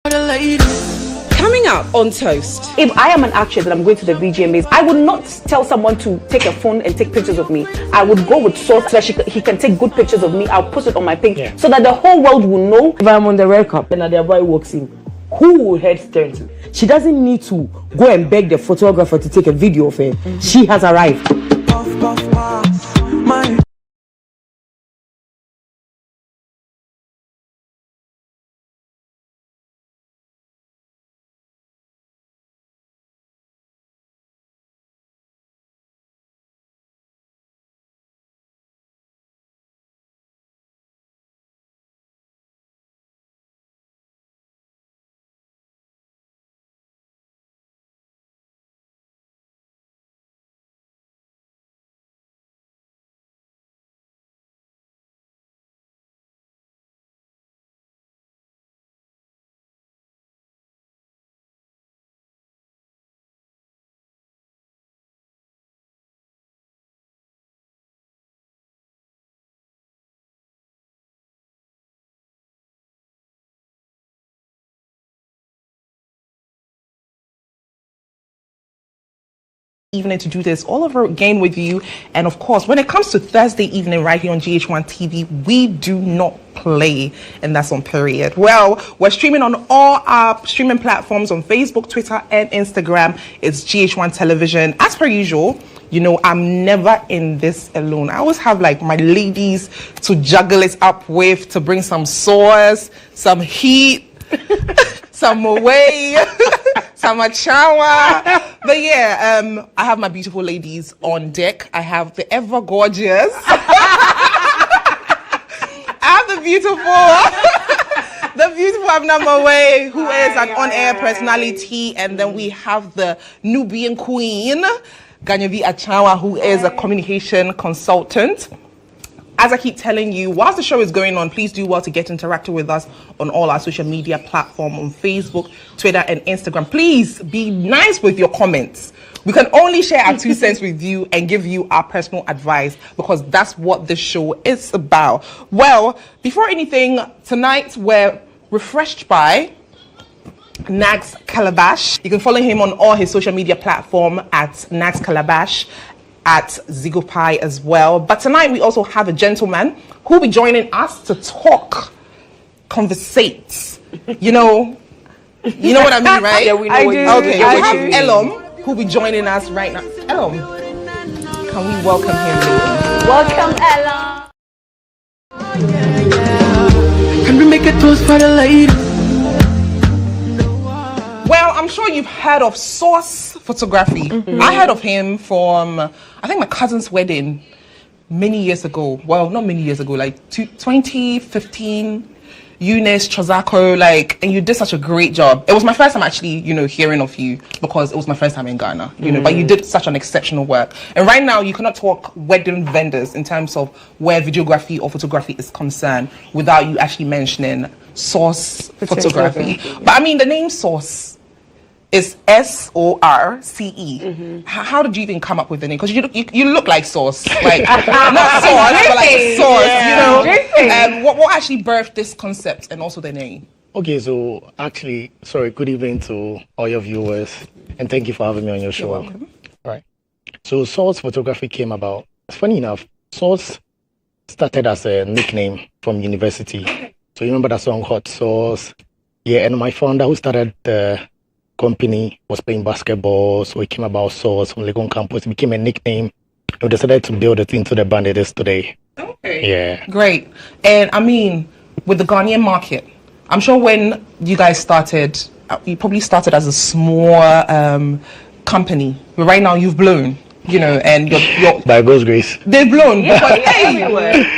Coming up on Toast. If I am an actress and I'm going to the VGMAs, I would not tell someone to take a phone and take pictures of me. I would go with source so that he can take good pictures of me. I'll post it on my page so that the whole world will know. If I'm on the red carpet and the boy walks in, who will head turn to? She doesn't need to go and beg the photographer to take a video of her. She has arrived. Evening to do this all over again with you. And of course, when it comes to Thursday evening right here on GHOne TV, we do not play, and that's on period. Well, we're streaming on all our streaming platforms on Facebook, Twitter, and Instagram. It's GHOne Television. As per usual, you know, I'm never in this alone. I always have like my ladies to juggle it up with, to bring some sauce, some heat, some away. Samachawa. But yeah, I have my beautiful ladies on deck. I have the ever gorgeous. I have the beautiful Abnama Way, who is an on-air personality, and then we have the Nubian queen, Ganyavi Achawa, who is a communication consultant. As I keep telling you, whilst the show is going on, please do well to get interactive with us on all our social media platforms, on Facebook, Twitter, and Instagram. Please be nice with your comments. We can only share our 2 cents with you and give you our personal advice, because that's what this show is about. Well, before anything, tonight we're refreshed by Nags Calabash. You can follow him on all his social media platforms at Nags Calabash, at Zigopai as well. But tonight we also have a gentleman who will be joining us to talk, conversate. You know what I mean, right? Yeah, we know. Okay, I have Elom who will be joining us right now. Elom, can we welcome him? Welcome, Ella. Can we make a toast for the lady? Well, I'm sure you've heard of Source Photography. I heard of him from, I think, my cousin's wedding many years ago. Well, not many years ago, like 2015. Eunice, Chazako, and you did such a great job. It was my first time actually, hearing of you, because it was my first time in Ghana, but you did such an exceptional work. And right now, you cannot talk wedding vendors in terms of where videography or photography is concerned without you actually mentioning Source Photography. But I mean, the name Source is SORCE. How did you even come up with the name? Because you look like sauce, like not sauce, but like sauce. What actually birthed this concept and also the name? Okay, so actually, good evening to all your viewers, and thank you for having me on your show. You're welcome. Right. So Source Photography came about. Funny enough, Source started as a nickname from university. So you remember that song Hot Sauce? Yeah, and my founder who started the company was playing basketball, so it came about Source on Legon campus. It became a nickname. We decided to build it into the brand it is today. Okay. Yeah. Great. And I mean, with the Ghanaian market, I'm sure when you guys started, you probably started as a small company. But right now you've blown, and you're by God's grace. They've blown. Because,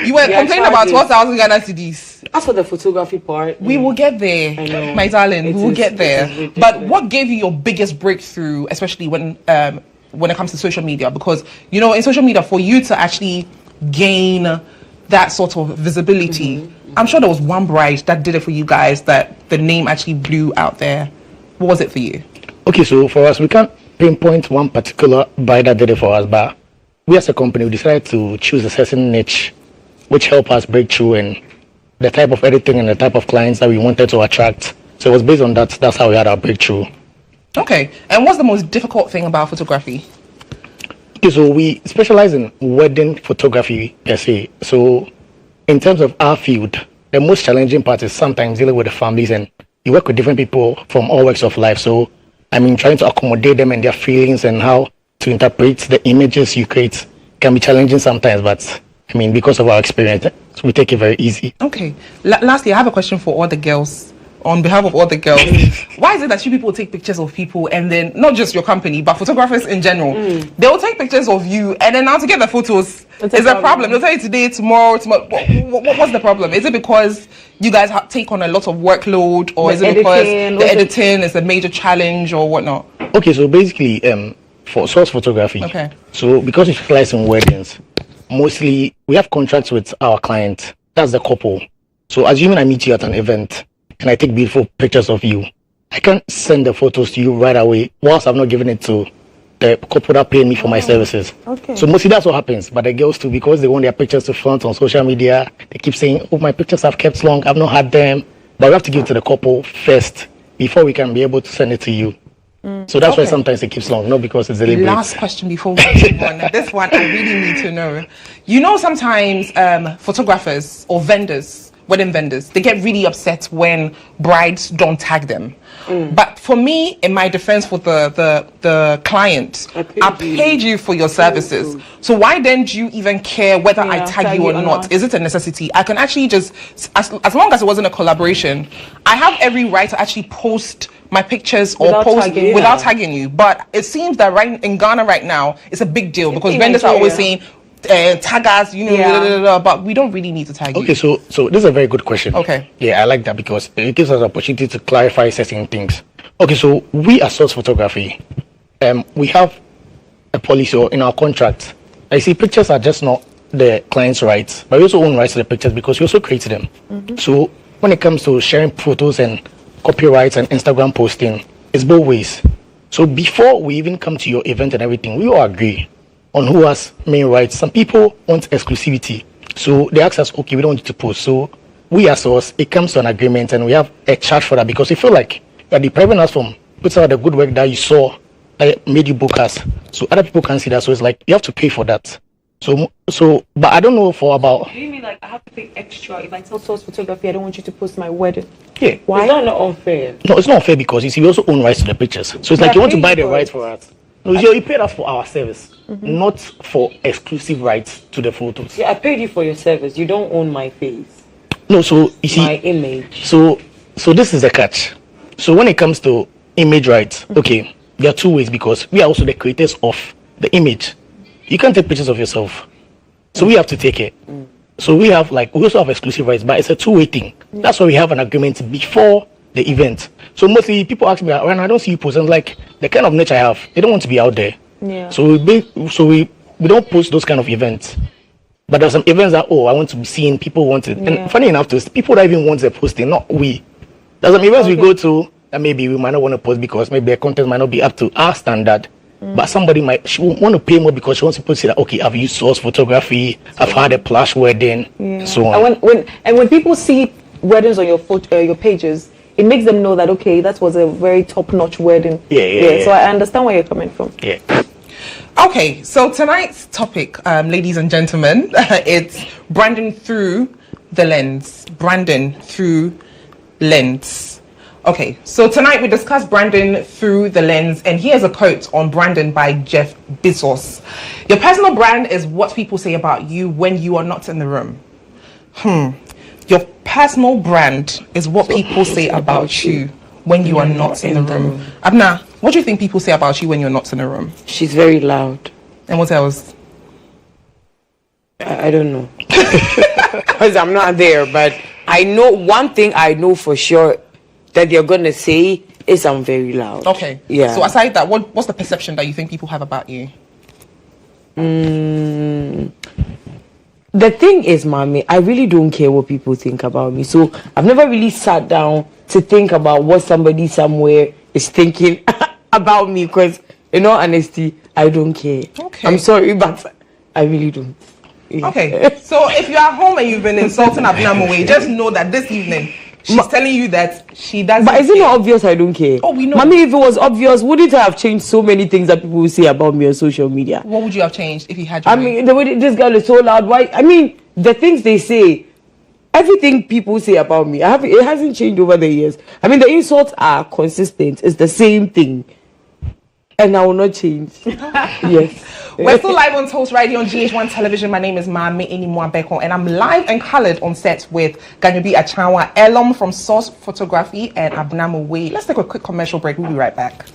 you were complaining about 12,000 Ghana cedis. As for the photography part, we will get there, I know. my darling. We will get there. But what gave you your biggest breakthrough, especially when it comes to social media? Because in social media, for you to actually gain that sort of visibility, I'm sure there was one bride that did it for you guys, that the name actually blew out there. What was it for you? Okay, so for us, we can't pinpoint one particular bride that did it for us, but we as a company, we decided to choose a certain niche which helped us break through, and the type of editing and the type of clients that we wanted to attract So it was based on that. That's how we had our breakthrough. Okay. And what's the most difficult thing about photography? Okay, so we specialize in wedding photography per se. So in terms of our field, the most challenging part is sometimes dealing with the families, and you work with different people from all walks of life. So I mean, trying to accommodate them and their feelings and how to interpret the images you create can be challenging sometimes, but I mean, because of our experience, we take it very easy. Okay. Lastly, I have a question for all the girls. On behalf of all the girls, why is it that you people take pictures of people and then, not just your company, but photographers in general, they will take pictures of you and then now to get the photos is a problem. They'll tell you today, tomorrow. What's the problem? Is it because you guys take on a lot of workload, or is it because the editing is a major challenge or whatnot? Okay, so basically, for source photography, okay. So because we specialize in weddings, mostly we have contracts with our client. That's the couple. So assuming I meet you at an event and I take beautiful pictures of you, I can't send the photos to you right away whilst I've not given it to the couple that pay me for my services. Okay. So mostly that's what happens. But the girls too, because they want their pictures to front on social media, they keep saying, oh, my pictures have kept long, I've not had them. But we have to give it to the couple first before we can be able to send it to you. So that's why sometimes it keeps long, not because it's deliberate. Last question before we move on. This one I really need to know. You know, sometimes photographers or vendors, wedding vendors, they get really upset when brides don't tag them. But for me, in my defense for the client, I paid you for your services. So why don't you even care whether I tag you or not? Is it a necessity? I can actually just, as long as it wasn't a collaboration, I have every right to actually post my pictures or post without tagging you. But it seems that right in Ghana right now, it's a big deal because vendors are always saying, tag us, you know, but we don't really need to tag you. Okay, so this is a very good question. Okay. Yeah, I like that because it gives us an opportunity to clarify certain things. Okay, so we as Source Photography, we have a policy in our contract. I see pictures are just not the client's rights, but we also own rights to the pictures because we also create them. So when it comes to sharing photos and copyrights and Instagram posting, it's both ways. So before we even come to your event and everything, we all agree on who has main rights. Some people want exclusivity, so they ask us, okay, we don't want you to post. So we as us, it comes to an agreement and we have a charge for that because we feel like you're depriving us from putting out the good work that you saw that made you book us. So other people can see that, so it's like you have to pay for that. So but I don't know for about. Do you mean like I have to pay extra if I tell Source Photography I don't want you to post my wedding? Yeah. Why? Is that not unfair? No, it's not unfair because you see, we also own rights to the pictures. So it's like you want to buy the rights for us. No, you paid us for our service, not for exclusive rights to the photos. Yeah, I paid you for your service. You don't own my face. No, so you see, my image. So this is the catch. So when it comes to image rights, okay, there are two ways because we are also the creators of the image. You can't take pictures of yourself, so we have to take it. So we also have exclusive rights, but it's a two-way thing. That's why we have an agreement before the event. So mostly people ask me, when I don't see you post, I'm like, the kind of nature I have, they don't want to be out there. Yeah. So we don't post those kind of events. But there's some events that, I want to be seen, people want it. And funny enough, people that even want the posting, not we. There's some events we go to that maybe we might not want to post because maybe the content might not be up to our standard. But somebody she want to pay more because she wants to say that, okay, I've used Source Photography, I've had a plush wedding, and so on. And when people see weddings on your pages, it makes them know that, okay, that was a very top-notch wedding. Yeah. So I understand where you're coming from. Yeah. Okay, so tonight's topic, ladies and gentlemen, it's branding through the lens. Branding through lens. Okay, so tonight we discuss branding through the lens, and here's a quote on branding by Jeff Bezos. Your personal brand is what people say about you when you are not in the room. Your personal brand is what people say about you when you are not in the room. Abna, what do you think people say about you when you're not in the room? She's very loud. And what else? I don't know. Because I'm not there, but I know one thing I know for sure that they're going to say is I'm very loud. Okay. Yeah. So aside that, what's the perception that you think people have about you? The thing is, mommy, I really don't care what people think about me. So I've never really sat down to think about what somebody somewhere is thinking about me because, in all honesty, I don't care. Okay. I'm sorry, but I really don't. Yeah. Okay. So if you're at home and you've been insulting Abna Moe, just know that this evening She's telling you that she doesn't. But is it not obvious I don't care? Oh, we know. Mommy, if it was obvious, wouldn't I have changed so many things that people will say about me on social media? What would you have changed if you had your way? mean, the way this girl is so loud. Why? I mean, the things they say, everything people say about me, it hasn't changed over the years. I mean, the insults are consistent. It's the same thing. And I will not change. Yes. We're still live on Toast right here on GHOne television. My name is Mame Enimwabeko, and I'm live and colored on set with Ganyobi Achawa, Elom from Source Photography, and Abnamo Way. Let's take a quick commercial break. We'll be right back.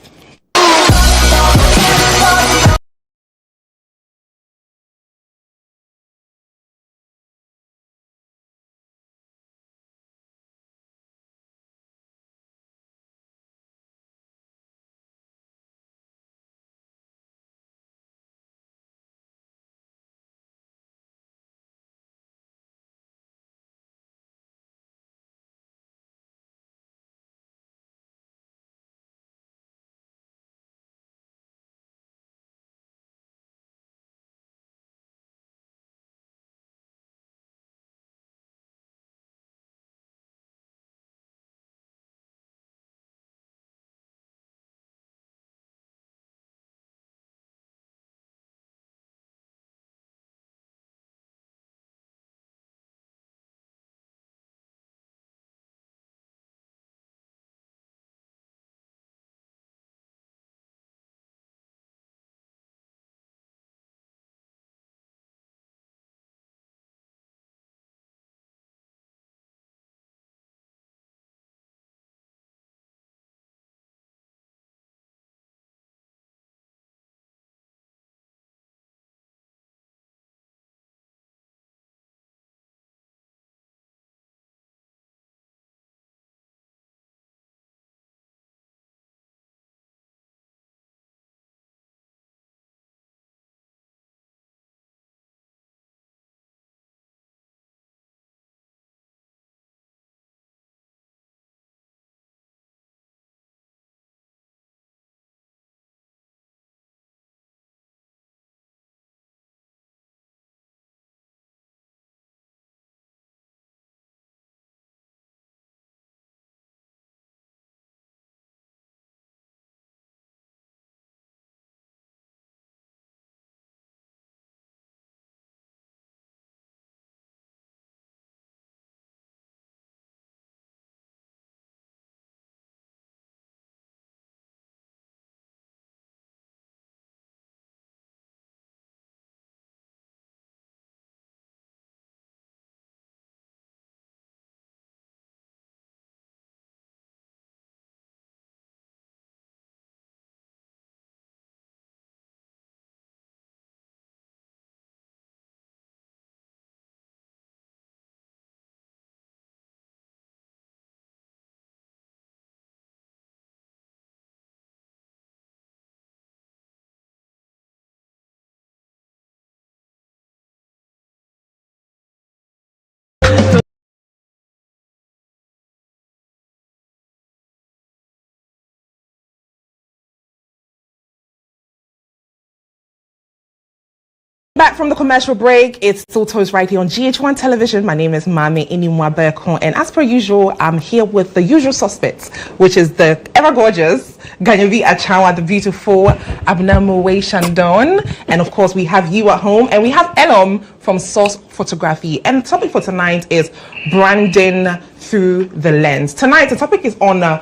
Back from the commercial break, it's still Toast right here on GHOne television. My name is Mame Enimwabeko, and as per usual, I'm here with the usual suspects, which is the ever gorgeous Ganyobi Achawa, the beautiful Abnamo Way Shandon, and of course we have you at home, and we have Elom from Source Photography. And the topic for tonight is branding through the lens. Tonight the topic is on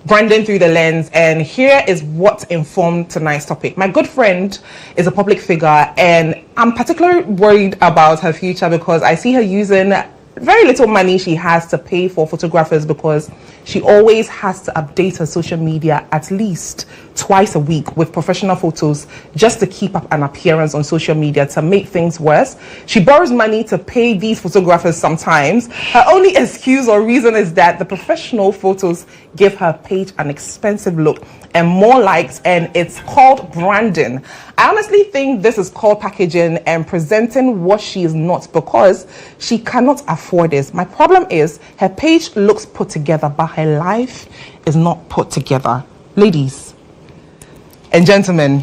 branding through the lens, and here is what informed tonight's topic. My good friend is a public figure, and I'm particularly worried about her future because I see her using very little money she has to pay for photographers, because she always has to update her social media at least twice a week with professional photos just to keep up an appearance on social media. To make things worse, she borrows money to pay these photographers sometimes. Her only excuse or reason is that the professional photos give her page an expensive look and more likes, and it's called branding. I honestly think this is called packaging and presenting what she is not, because she cannot afford this. My problem is her page looks put together, but her life is not put together. Ladies and gentlemen,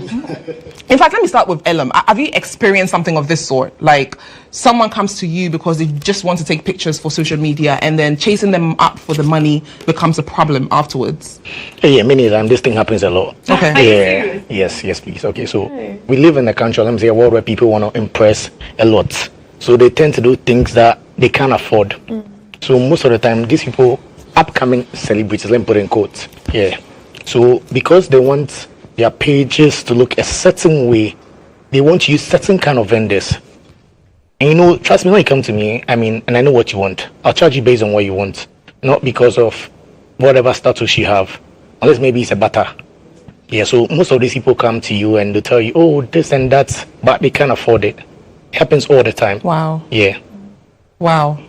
In fact, let me start with Elam. Have you experienced something of this sort? Like someone comes to you because they just want to take pictures for social media, and then chasing them up for the money becomes a problem afterwards. Yeah, many times this thing happens a lot. Okay. Yeah. Yes, please. Okay, so we live in a country, let me say, a world where people want to impress a lot. So they tend to do things that they can't afford. So most of the time, these people, upcoming celebrities, let me put it in quotes. Yeah. So because they want their pages to look a certain way, they want to use certain kind of vendors. And you know, trust me, when you come to me, I mean, and I know what you want, I'll charge you based on what you want, not because of whatever status you have, unless maybe it's a butter. Yeah, so most of these people come to you and they tell you, oh, this and that, but they can't afford it. It happens all the time. Wow. Yeah. Wow.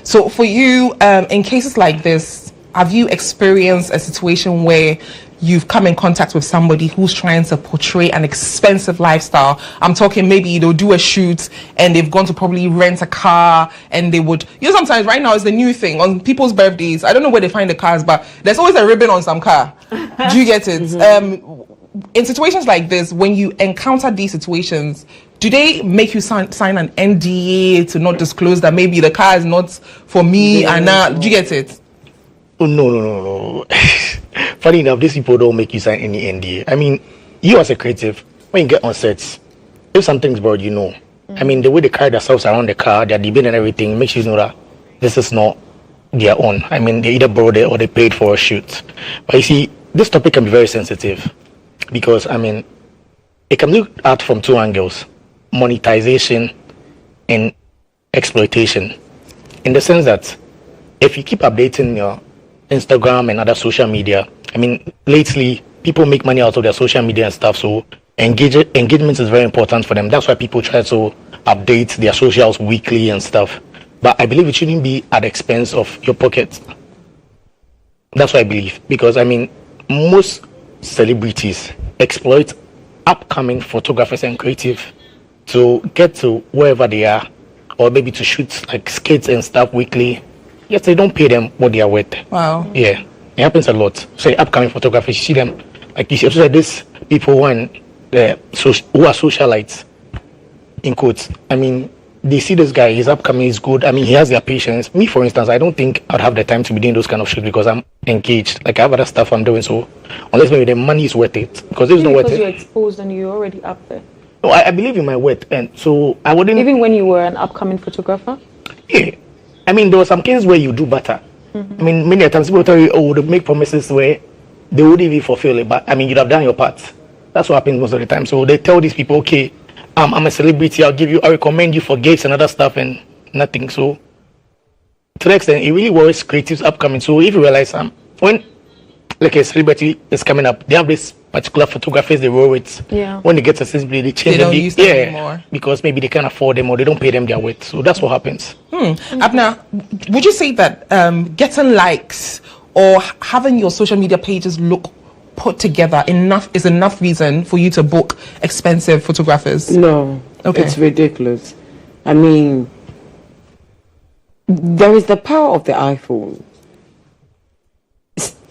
So for you, in cases like this, have you experienced a situation where you've come in contact with somebody who's trying to portray an expensive lifestyle? I'm talking maybe they'll do a shoot and they've gone to probably rent a car, and they would, you know, sometimes right now it's the new thing on people's birthdays. I don't know where they find the cars, but there's always a ribbon on some car. Do you get it? In situations like this, when you encounter these situations, do they make you sign an NDA to not disclose that maybe the car is not for me and now? Do you get it? Oh, no. Funny enough, these people don't make you sign any NDA. I mean, you as a creative, when you get on sets, if something's broad, you know. I mean, the way they carry themselves around the car, their debate and everything, makes you know that this is not their own. I mean, they either borrowed it or they paid for a shoot. But you see, this topic can be very sensitive because, I mean, it can look at from two angles: monetization and exploitation. In the sense that if you keep updating your Instagram and other social media, I mean, lately people make money out of their social media and stuff, so engagement is very important for them. That's why people try to update their socials weekly and stuff. But I believe it shouldn't be at the expense of your pocket. That's what I believe, because I mean, most celebrities exploit upcoming photographers and creative to get to wherever they are, or maybe to shoot like skits and stuff weekly. Yes, they don't pay them what they are worth. Wow. Yeah, it happens a lot. Say upcoming photographers, you see them, like you see this people who are socialites, in quotes. I mean, they see this guy, he's upcoming, he's good. I mean, he has their patience. Me, for instance, I don't think I'd have the time to be doing those kind of shit because I'm engaged. Like I have other stuff I'm doing, so unless maybe the money is worth it, because it's not worth it. Because you're exposed and you're already up there. No, I believe in my worth, and so I wouldn't. Even when you were an upcoming photographer. Yeah. I mean, there were some cases where you do better. I mean, many times people tell you, oh, they make promises where they wouldn't even fulfill it. But I mean, you'd have done your part. That's what happens most of the time. So they tell these people, okay, I'm a celebrity. I recommend you for gifts and other stuff, and nothing. So to the extent, it really worries creatives upcoming. So if you realize, when like a celebrity is coming up, they have this particular photographers they roll with. Yeah. When they get accessibility, they change They don't use them anymore. because maybe they can't afford them or they don't pay them their worth. So that's what happens. Abna, would you say that getting likes or having your social media pages look put together is enough reason for you to book expensive photographers? No. Okay. It's ridiculous. I mean, there is the power of the iPhone.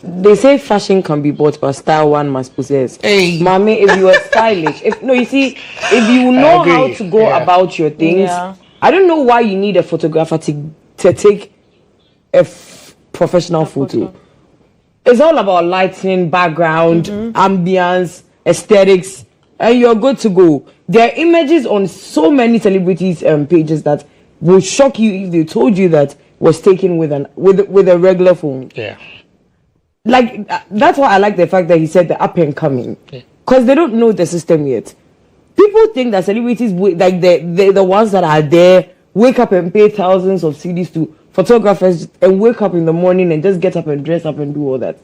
They say fashion can be bought, but style one must possess. Hey. Mommy, if you are stylish, if you know how to go about your things, I don't know why you need a photographer to take a professional photo. It's all about lighting, background, ambience, aesthetics, and you're good to go. There are images on so many celebrities' pages that will shock you if they told you that was taken with a regular phone. Yeah. Like that's why I like the fact that he said the up and coming, because they don't know the system yet. People think that celebrities, like the ones that are there, wake up and pay thousands of CDs to photographers and wake up in the morning and just get up and dress up and do all that.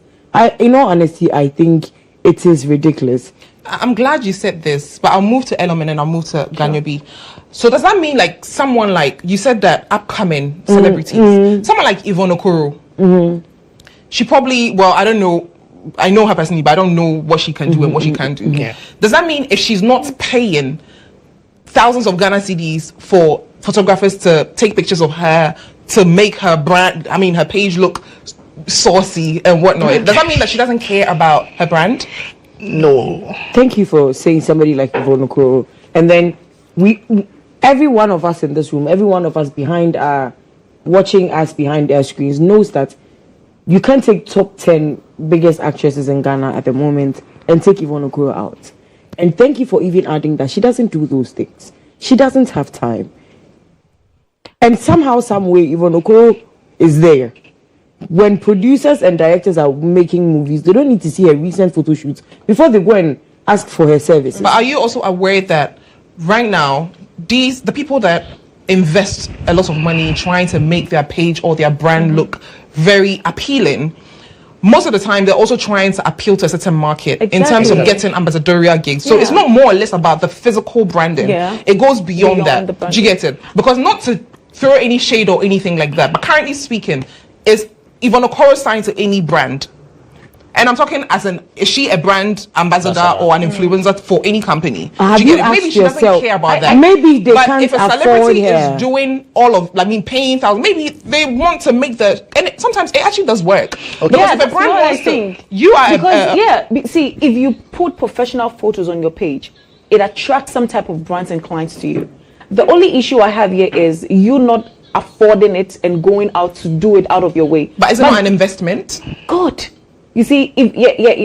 In all honesty, I think it is ridiculous. I'm glad you said this, but I'll move to Element and I'll move to Ganyobi. So does that mean like someone like you said that upcoming celebrities, someone like Yvonne Okoro? She probably, well, I don't know. I know her personally, but I don't know what she can do and what she can't do. Yeah. Does that mean if she's not paying thousands of Ghana cedis for photographers to take pictures of her, to make her brand, I mean, her page look saucy and whatnot, does that mean that she doesn't care about her brand? No. Thank you for saying somebody like Yvonne Okoro. And then every one of us in this room, every one of us watching us behind their screens knows that you can't take top 10 biggest actresses in Ghana at the moment and take Yvonne Okoro out. And thank you for even adding that she doesn't do those things. She doesn't have time. And somehow, some way, Yvonne Okoro is there. When producers and directors are making movies, they don't need to see her recent photo shoots before they go and ask for her services. But are you also aware that right now, the people that invest a lot of money trying to make their page or their brand look very appealing, most of the time they're also trying to appeal to a certain market in terms of getting ambassadorial gigs. So it's not more or less about the physical branding. It goes beyond that. Do you get it? Because not to throw any shade or anything like that, but currently speaking, is Yvonne Okoro signed to any brand? And I'm talking is she a brand ambassador or an influencer for any company? Do you get it? Maybe she doesn't care about that. Maybe they but can't if a celebrity is doing paying thousands, maybe they want to make sometimes it actually does work. Okay. Because if a brand wants to, you are see, if you put professional photos on your page, it attracts some type of brands and clients to you. The only issue I have here is you not affording it and going out to do it out of your way. But is it not an investment? God. You see,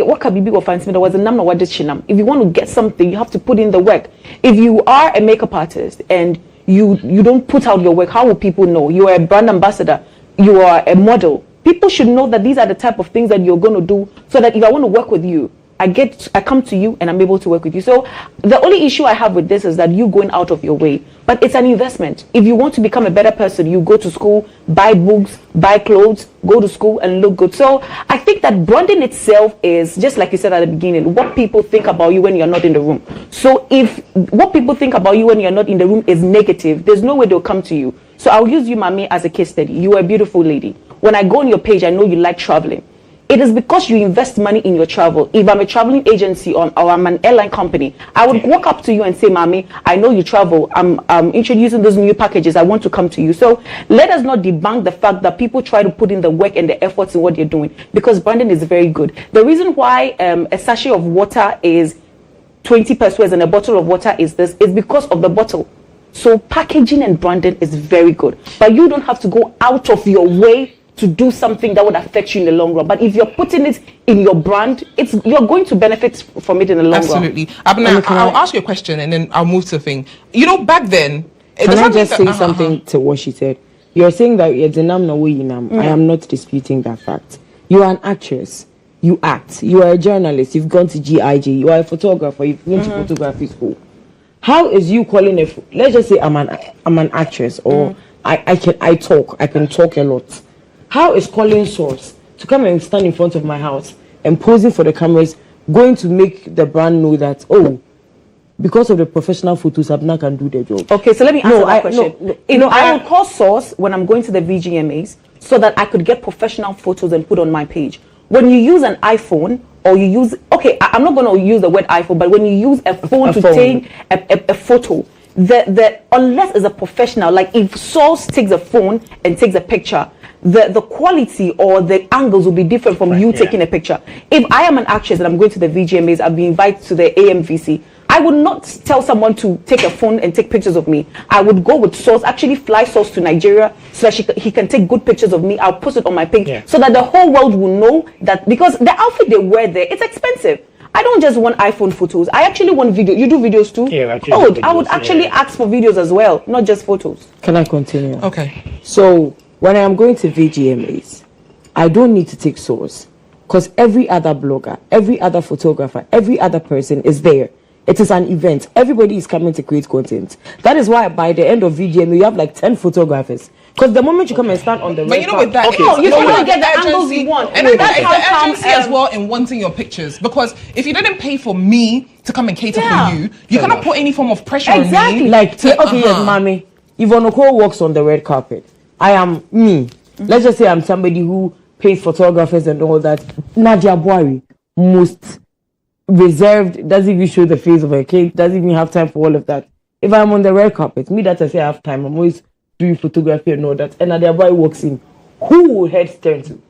what can be big or fancy? There was a number what this shinam. If you want to get something, you have to put in the work. If you are a makeup artist and you don't put out your work, how will people know? You are a brand ambassador, you are a model. People should know that these are the type of things that you're going to do, so that if I want to work with you, I come to you and I'm able to work with you. So the only issue I have with this is that you going out of your way. But it's an investment. If you want to become a better person, you go to school, buy books, buy clothes, go to school and look good. So I think that branding itself is, just like you said at the beginning, what people think about you when you're not in the room. So if what people think about you when you're not in the room is negative, there's no way they'll come to you. So I'll use you, Mami, as a case study. You are a beautiful lady. When I go on your page, I know you like traveling. It is because you invest money in your travel. If I'm a traveling agency or I'm an airline company, I would walk up to you and say, Mami, I know you travel. I'm introducing those new packages. I want to come to you. So let us not debunk the fact that people try to put in the work and the efforts in what you're doing, because branding is very good. The reason why a sachet of water is 20 pesos and a bottle of water is this is because of the bottle. So packaging and branding is very good. But you don't have to go out of your way to do something that would affect you in the long run. But if you're putting it in your brand, you're going to benefit from it in the long run. Absolutely. I'll ask you a question and then I'll move to the thing. You know, back then... Can I just say something to what she said? You're saying that I am not disputing that fact. You are an actress. You act. You are a journalist. You've gone to GIG. You are a photographer. You've been to photography school. How is you calling let's just say I'm an actress, or I can talk a lot. How is calling source to come and stand in front of my house and posing for the cameras going to make the brand know that, because of the professional photos, Abna can do their job? Okay, so let me answer that question. I would call source when I'm going to the VGMAs so that I could get professional photos and put on my page. When you use an iPhone or you use, I'm not going to use the word iPhone, but when you use a phone to take a photo, unless it's a professional, like if source takes a phone and takes a picture, the quality or the angles will be different from taking a picture. If I am an actress and I'm going to the VGMAs, I've been invited to the AMVC, I would not tell someone to take a phone and take pictures of me. I would go with source, actually fly source to Nigeria so that he can take good pictures of me. I'll post it on my page so that the whole world will know that, because the outfit they wear there, it's expensive. I don't just want iPhone photos. I actually want video. You do videos too? Yeah, I would actually ask for videos as well, not just photos. Can I continue? Okay. So when I am going to VGMAs, I don't need to take source, because every other blogger, every other photographer, every other person is there. It is an event. Everybody is coming to create content. That is why by the end of VGMA, you have like 10 photographers. Because the moment you come and stand on the red carpet, with that, you don't get the angles you want. And that's the urgency as well in wanting your pictures. Because if you didn't pay for me to come and cater for you, you cannot put any form of pressure on me. Like, yes, Mami, Yvonne Okoro walks on the red carpet. I am me. Let's just say I'm somebody who pays photographers and all that. Nadia Buari, most reserved, doesn't even show the face of her kid, doesn't even have time for all of that. If I'm on the red carpet, me that I say I have time, I'm always doing photography and all that, and Nadia Buari walks in, who will heads turn to?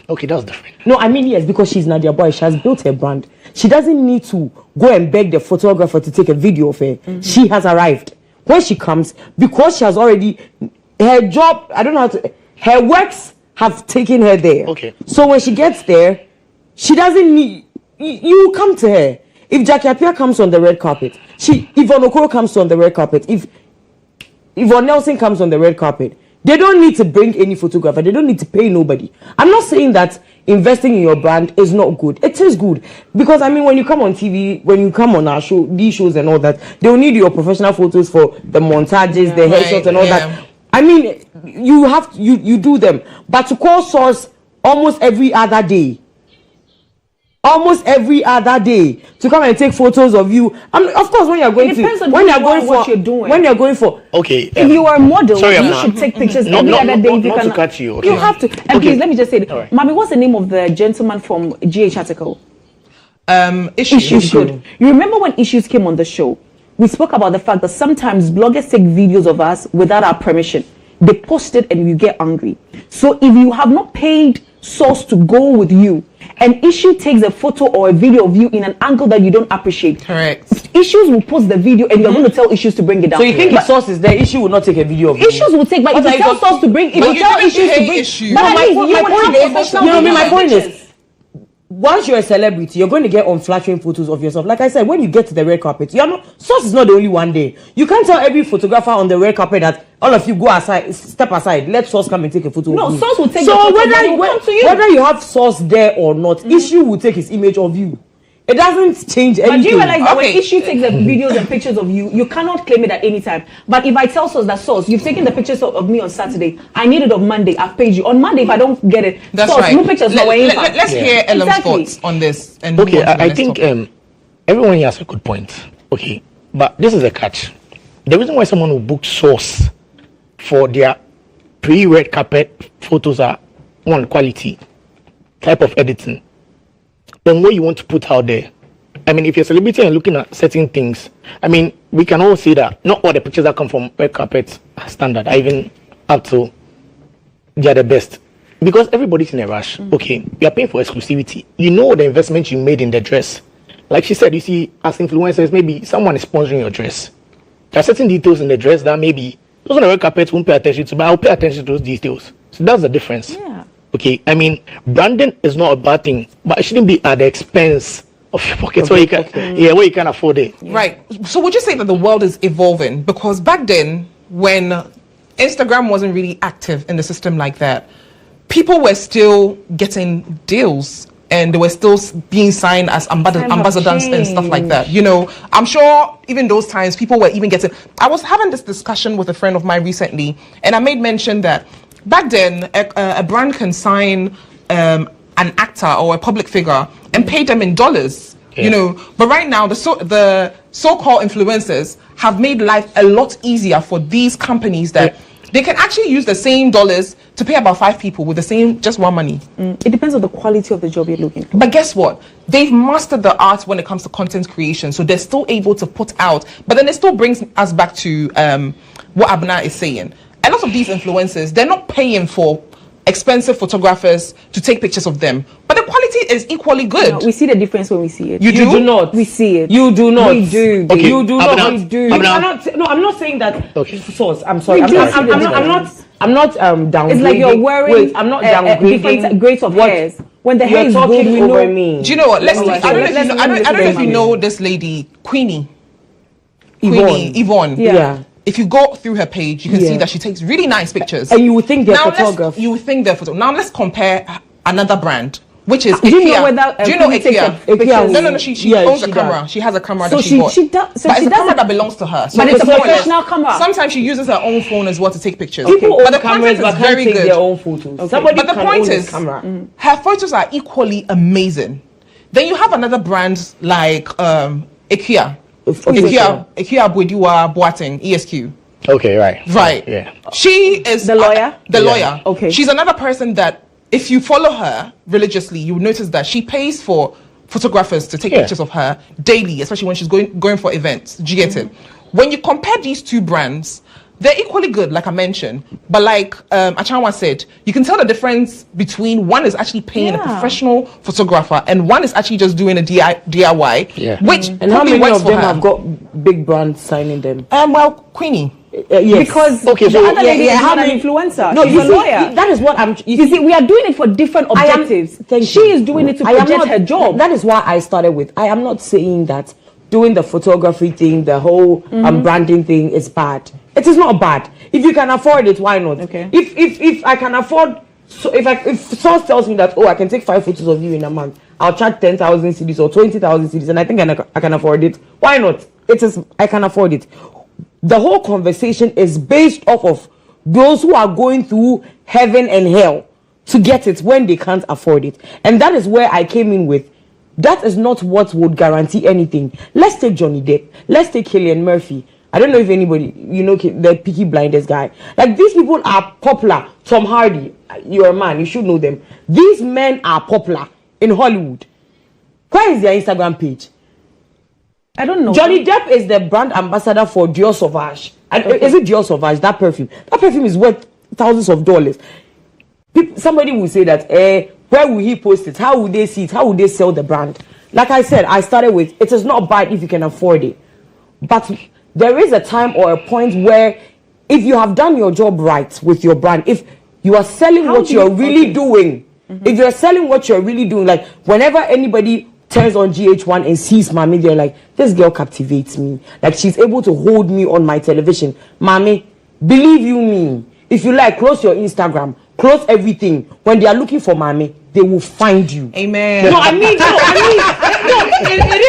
Okay, that's different. No, I mean, yes, because she's Nadia Boy. She has built her brand. She doesn't need to go and beg the photographer to take a video of her. She has arrived. When she comes, because she has already, her job, I don't know how to, her works have taken her there. Okay. So when she gets there, she doesn't need, you come to her. If Jackie Appiah comes on the red carpet, if Yvonne Okoro comes on the red carpet, if Yvonne Nelson comes on the red carpet, they don't need to bring any photographer. They don't need to pay nobody. I'm not saying that investing in your brand is not good. It is good. Because, I mean, when you come on TV, when you come on our show, these shows and all that, they'll need your professional photos for the montages, the headshots and all that. I mean, you do them. But to call source almost every other day, to come and take photos of you. Of course, when you're going when you're going for okay. If you are a model, sorry, you should take pictures every other day. Not to cut you. Okay. You have to. And please let me just say, right. Mommy, what's the name of the gentleman from GH article? Issues. Good. You remember when Issues came on the show? We spoke about the fact that sometimes bloggers take videos of us without our permission. They post it and you get angry. So if you have not paid source to go with you, and Issue takes a photo or a video of you in an angle that you don't appreciate. Correct. Issues will post the video and you're going to tell Issues to bring it down. So you think if source is there, Issue will not take a video of you? Issues will take, but if you tell source to bring, if you tell Issues to bring, Issue. but my point is, once you're a celebrity, you're going to get unflattering photos of yourself. Like I said, when you get to the red carpet, source is not the only one day. You can't tell every photographer on the red carpet that all of you go aside, step aside, let source come and take a photo. No, of you. source will take. So whether you have source there or not, Issue will take his image of you. It doesn't change anything. But do you realize that when Issue takes the videos and pictures of you, you cannot claim it at any time. But if I tell Source that Source, you've taken the pictures of me on Saturday, I need it on Monday, I've paid you. On Monday, if I don't get it, that's Source, right. No pictures. Let's hear Ellen's thoughts on this. And okay, I think everyone here has a good point. Okay, but this is a catch. The reason why someone will book Source for their pre-red carpet photos are one, quality, type of editing, then what you want to put out there. I mean, if you're a celebrity and looking at certain things, I mean, we can all say that not all the pictures that come from red carpet are standard, even up to they're the best. Because everybody's in a rush. Okay, you're paying for exclusivity. You know the investment you made in the dress. Like she said, you see, as influencers, maybe someone is sponsoring your dress. There are certain details in the dress that maybe those on the red carpet won't pay attention to, but I'll pay attention to those details. So that's the difference. Yeah. Okay, I mean, branding is not a bad thing, but it shouldn't be at the expense of your pockets where you can, where you can afford it. Yeah. Right. So would you say that the world is evolving? Because back then, when Instagram wasn't really active in the system like that, people were still getting deals and they were still being signed as ambassadors and stuff like that. You know, I'm sure even those times people were even getting. I was having this discussion with a friend of mine recently, and I made mention that back then, a brand can sign an actor or a public figure and pay them in dollars, you know. But right now, the so-called influencers have made life a lot easier for these companies that they can actually use the same dollars to pay about 5 people with the same, just one money. It depends on the quality of the job you're looking for. But guess what? They've mastered the art when it comes to content creation, so they're still able to put out. But then it still brings us back to what Abna is saying. A lot of these influencers, they're not paying for expensive photographers to take pictures of them, but the quality is equally good. No, we see the difference when we see it. You do not. We see it. You do not. We do. Okay. You do not. We do. No, I'm not saying that. Okay. Source. I'm sorry. I'm not downgrading. It's like you're wearing. Wait, I'm not downgrading. Different grades of hairs. When the hair is good, we know. Me. Do you know what? I don't know if you know this lady, Queenie. Yvonne. Yeah. If you go through her page, you can see that she takes really nice pictures. And you would think they're photographers. You would think they're photographers. Now let's compare another brand, which is Do you know IKEA. whether Do you know IKEA? IKEA? No. She owns a camera. She has a camera that she bought. So but it's a camera that belongs to her. So but it's a more or less- professional camera. Sometimes she uses her own phone as well to take pictures. People But own the cameras content but is can't very take good. their own photos. Okay. Somebody But the can point own is, a camera. her photos are equally amazing. Then you have another brand like IKEA. IKEA Bwediwa Boateng, ESQ. Okay, right. Yeah. She is The lawyer? The lawyer. Okay. She's another person that if you follow her religiously, you will notice that she pays for photographers to take pictures of her daily, especially when she's going for events. Do you get it? When you compare these two brands, they're equally good, like I mentioned. But like Achanwa said, you can tell the difference between one is actually paying a professional photographer and one is actually just doing a DIY. Yeah. Which And how many works of for them her. have got big brands signing them? Well, Queenie. Yes. Because Okay, the so- other lady is how not an many- influencer. No, She's you a see, lawyer. that is what I'm. You see, we are doing it for different I am- objectives. thank She you. is doing it to I am project not- her job. That is why I started with. I am not saying that doing the photography thing, the whole branding thing is bad. It is not bad. If you can afford it, why not? Okay. If I can afford, so if someone tells me that, oh, I can take 5 photos of you in a month, I'll charge 10,000 CDs or 20,000 CDs, and I think I can afford it. Why not? I can afford it. The whole conversation is based off of those who are going through heaven and hell to get it when they can't afford it. And that is where I came in with, that is not what would guarantee anything. Let's take Johnny Depp. Let's take Cillian Murphy. I don't know if anybody, you know, the Peaky Blinders guy. Like, these people are popular. Tom Hardy, you're a man, you should know them. These men are popular in Hollywood. Where is their Instagram page? I don't know. Johnny Depp is the brand ambassador for Dior Sauvage. Is it Dior Sauvage, that perfume? That perfume is worth thousands of dollars. Somebody will say that, where will he post it? How will they see it? How will they sell the brand? Like I said, I started with, it is not bad if you can afford it. But there is a time or a point where if you have done your job right with your brand, if you are selling what you're really doing, if you're selling what you're really doing, like whenever anybody turns on GHOne and sees Mami, they're like, this girl captivates me. Like, she's able to hold me on my television. Mami, believe you me, if you like, close your Instagram, close everything. When they are looking for Mami, they will find you. Amen. No, it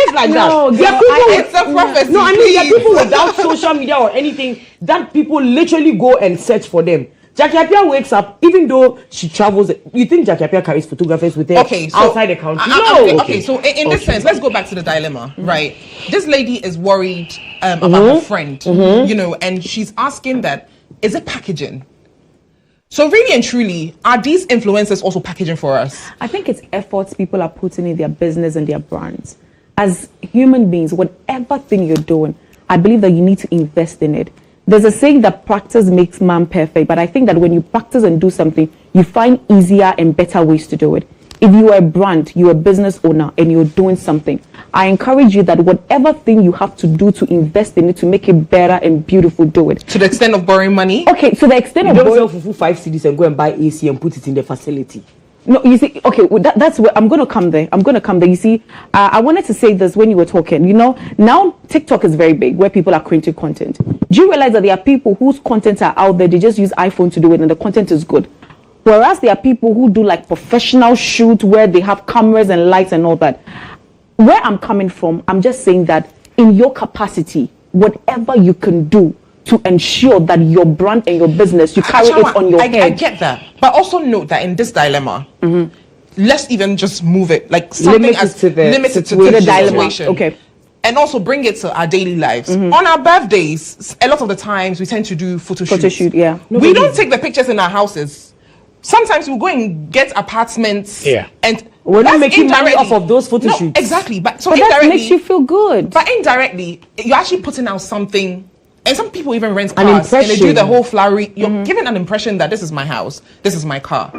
is like No, that. There are girl, people it's a prophecy. No, I mean, there are please. people without social media or anything that people literally go and search for them. Jackie Appiah wakes up, even though she travels. You think Jackie Appiah carries photographers with her outside the country? Okay, so in this sense, let's go back to the dilemma, right? This lady is worried about her friend, you know, and she's asking that, is it packaging? So really and truly, are these influencers also packaging for us? I think it's efforts people are putting in their business and their brands. As human beings, whatever thing you're doing, I believe that you need to invest in it. There's a saying that practice makes man perfect, but I think that when you practice and do something, you find easier and better ways to do it. If you are a brand, you're a business owner, and you're doing something, I encourage you that whatever thing you have to do to invest in it to make it better and beautiful, do it. To the extent of borrowing money? Okay, to the extent of Don't borrowing. sell Fufu 5 CDs and go and buy AC and put it in the facility. No, you see, okay, well, that's where I'm going to come there. You see, I wanted to say this when you were talking. You know, now TikTok is very big where people are creating content. Do you realize that there are people whose content are out there, they just use iPhone to do it and the content is good? Whereas there are people who do like professional shoot where they have cameras and lights and all that. Where I'm coming from, I'm just saying that in your capacity, whatever you can do to ensure that your brand and your business, you carry it on your head. I get that. But also note that in this dilemma, let's even just move it, like something Limited to the limited to situation. the Dilemma. situation. Okay. And also bring it to our daily lives. On our birthdays, a lot of the times we tend to do photo shoots. Yeah. We don't take the pictures in our houses. Sometimes we go and get apartments. Yeah. And We're not that's making money indirectly- off of those photo No, shoots. exactly. But so But that indirectly, makes you feel good. but indirectly, you're actually putting out something. And some people even rent cars and they do impression. the whole flowery. You're giving an impression that this is my house, this is my car.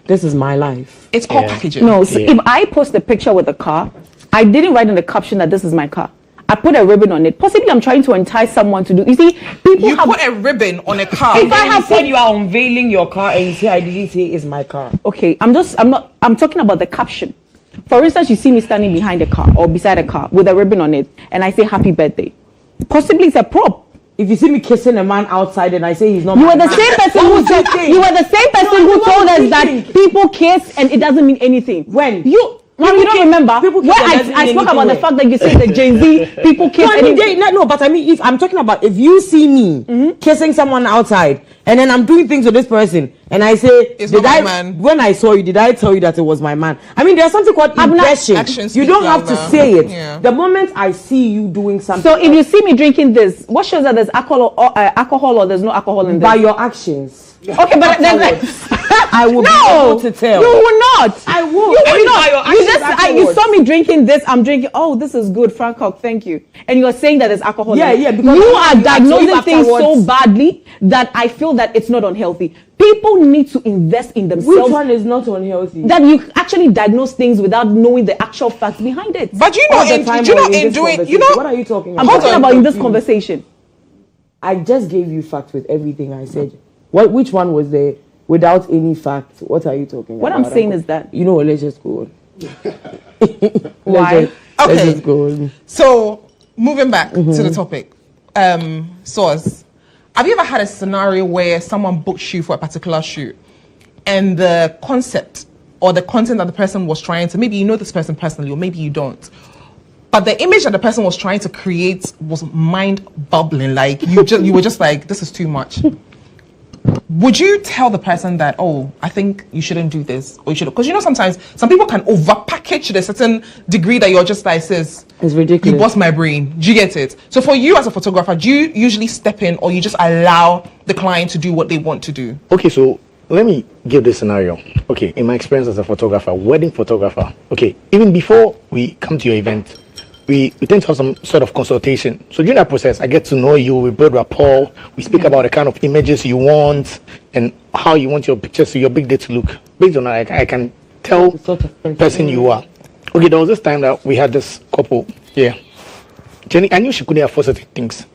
This is my life. It's called Yeah. packaging. No, so if I post a picture with a car, I didn't write in the caption that this is my car. I put a ribbon on it. Possibly I'm trying to entice someone to do. You see, people You have. put a ribbon on a car. If I have said you are unveiling your car and you say I didn't say it's my car. Okay, I'm talking about the caption. For instance, you see me standing behind a car or beside a car with a ribbon on it, and I say happy birthday. Possibly it's a prop. If you see me kissing a man outside and I say he's not You my were the man, same person what who would said you think? you were the same person No, who what told would us you that think? people kiss and it doesn't mean anything. When? You don't remember people kiss where and doesn't I mean spoke about anything the when? fact that you said the Gen Z people kiss No, I and mean, but I mean, if I'm talking about if you see me kissing someone outside and then I'm doing things with this person and I say, It's not my man. When I saw you, did I tell you that it was my man? I mean, there's something called impression. Actions You speak don't have to louder. say it. Yeah. The moment I see you doing something, So if you see me drinking this, what shows that there's alcohol or there's no alcohol in this? by your actions, Okay, but then I will no, be able to tell. you will not. I will. You I will mean, not. by your You actions just you afterwards. saw me drinking this. I'm drinking. Oh, this is good, Frank Cock. Thank you. And you're saying that there's alcohol. Yeah, in it. yeah, because You I are know you diagnosing actually things so afterwards. badly that I feel that it's not unhealthy. People need to invest in themselves. Which one is not unhealthy? That you actually diagnose things without knowing the actual facts behind it. But you know, what are you talking about? I'm talking about in this conversation. I just gave you facts with everything I said. Which one was there without any facts? What are you talking what about? I'm saying is that let's just go on. Why? Let's just go on. So moving back to the topic, Source, have you ever had a scenario where someone booked you for a particular shoot and the concept or the content that the person was trying to, maybe you know this person personally or maybe you don't, but the image that the person was trying to create was mind-boggling, like you were just like, this is too much. Would you tell the person that, oh, I think you shouldn't do this, or you should? Because sometimes some people can overpackage to a certain degree that you're just like, sis, it's ridiculous. You bust my brain. Do you get it? So for you as a photographer, do you usually step in, or you just allow the client to do what they want to do? Okay, so let me give this scenario. Okay, in my experience as a photographer, wedding photographer. Okay, even before we come to your event, we tend to have some sort of consultation. So during that process, I get to know you, we build rapport, we speak about the kind of images you want and how you want your pictures to your big day to look. Based on that, I can tell the sort of person you are. Okay, there was this time that we had this couple. Yeah. Jenny, I knew she couldn't afford certain things.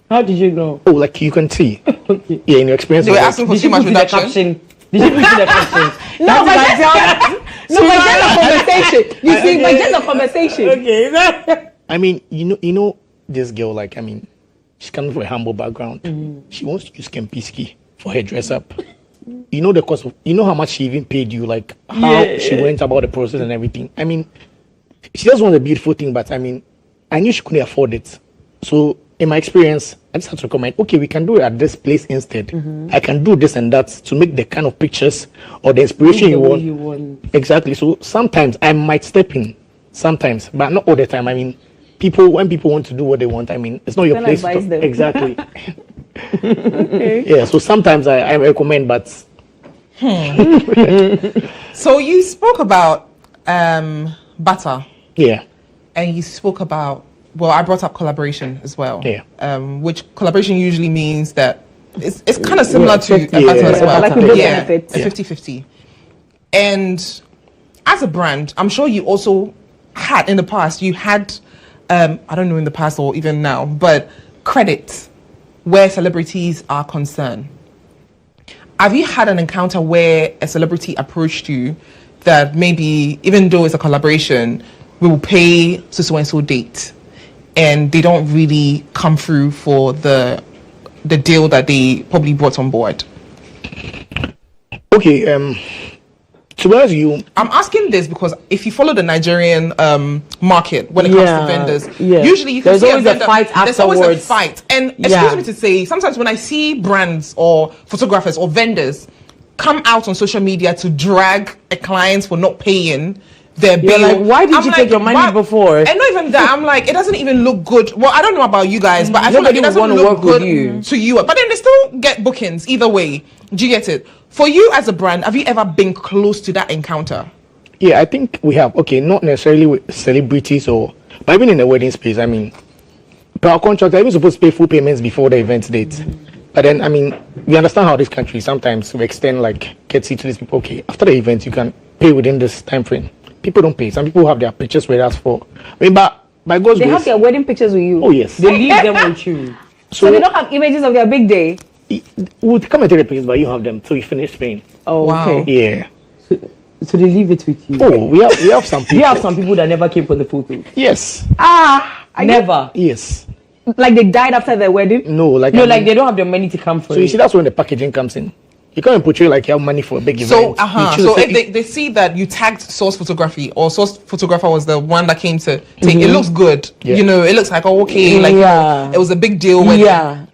How did you know? Oh, like you can see. Okay. Yeah, in your experience. They were asking for too much reduction. Did you put the caption? No, but just a conversation. You see, but just a conversation. Okay. I mean, you know this girl, like, I mean, she's coming from a humble background. She wants to use Kempiski for her dress up. You know the cost of, how much she even paid you, like how she went about the process and everything. I mean, she just wants a beautiful thing, but I mean, I knew she couldn't afford it. So in my experience, I just had to recommend, okay, we can do it at this place instead. I can do this and that to make the kind of pictures or the inspiration you want. Exactly. So sometimes I might step in, sometimes, but not all the time. I mean, when people want to do what they want, I mean, it's not your place. Exactly. Okay. Yeah. So sometimes I recommend, but. So you spoke about butter. Yeah. And you spoke about, well, I brought up collaboration as well. Yeah. Which collaboration usually means that it's kind of similar to a butter as well. Like we both benefit. A 50-50. And as a brand, I'm sure you also had in the past, I don't know in the past or even now, but credit where celebrities are concerned. Have you had an encounter where a celebrity approached you that maybe, even though it's a collaboration, we will pay so and so date, and they don't really come through for the deal that they probably brought on board? Okay, to be honest with you, I'm asking this because if you follow the Nigerian market when it comes to vendors, usually you can there's see always a fight afterwards. There's always a fight. And excuse me to say, sometimes when I see brands or photographers or vendors come out on social media to drag a client for not paying their bill, like, why did you take your money before? And not even that, I'm like, it doesn't even look good. Well, I don't know about you guys, but I feel like it doesn't look good to you. But then they still get bookings either way. Do you get it? For you as a brand, have you ever been close to that encounter? Yeah, I think we have. Okay, not necessarily with celebrities but even in the wedding space, I mean, per our contract, I'm supposed to pay full payments before the event date. But then, I mean, we understand how this country sometimes we extend courtesy to these people. Okay, after the event, you can pay within this time frame. People don't pay. Some people have their pictures with us for. I mean, but by God's grace, they have their wedding pictures with you. Oh yes, they leave them with you. So they don't have images of their big day. We'll come and take the pictures, but you have them till you finish paying. Oh, wow. Yeah. Okay. So they leave it with you. Oh, we have some people. We have some people that never came for the photo. Yes. Never. Yes. Like they died after their wedding? No, they don't have the money to come for it. So you see, that's when the packaging comes in. You can't portray like you have money for a big event. So if they see that you tagged Source Photography or Source Photographer was the one that came to take, it looks good. Yeah. It looks like, it was a big deal. When No,